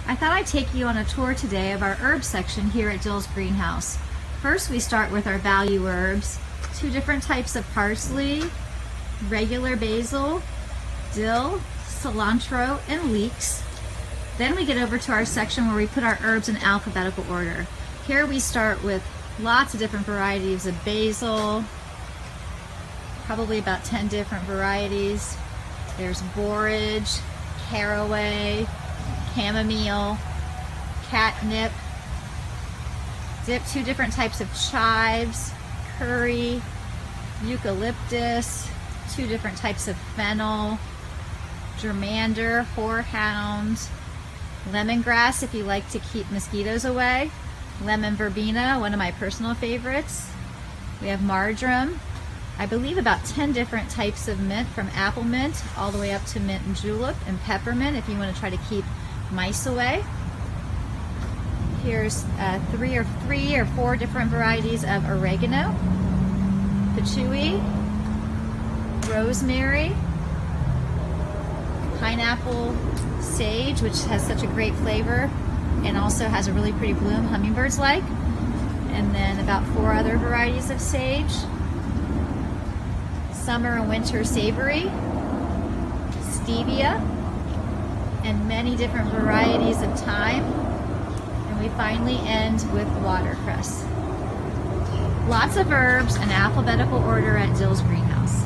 I thought I'd take you on a tour today of our herb section here at Dill's greenhouse. First, we start with our value herbs, 2 different types of parsley, regular basil, dill, cilantro, and leeks. Then we get over to our section where we put our herbs in alphabetical order. Here we start with lots of different varieties of basil, probably about 10 different varieties. There's borage, caraway, chamomile, catnip. Dip 2 different types of chives, curry, eucalyptus, 2 different types of fennel, germander, horehound, lemongrass if you like to keep mosquitoes away, lemon verbena, one of my personal favorites. We have marjoram. I believe about 10 different types of mint, from apple mint all the way up to mint and julep, and peppermint if you want to try to keep mice away. Here's 3 or 4 different varieties of oregano, patchouli, rosemary, pineapple sage, which has such a great flavor and also has a really pretty bloom hummingbirds like, and then about 4 other varieties of sage. Summer and winter savory, stevia, and many different varieties of thyme. And we finally end with watercress. Lots of herbs in alphabetical order at Dill's greenhouse.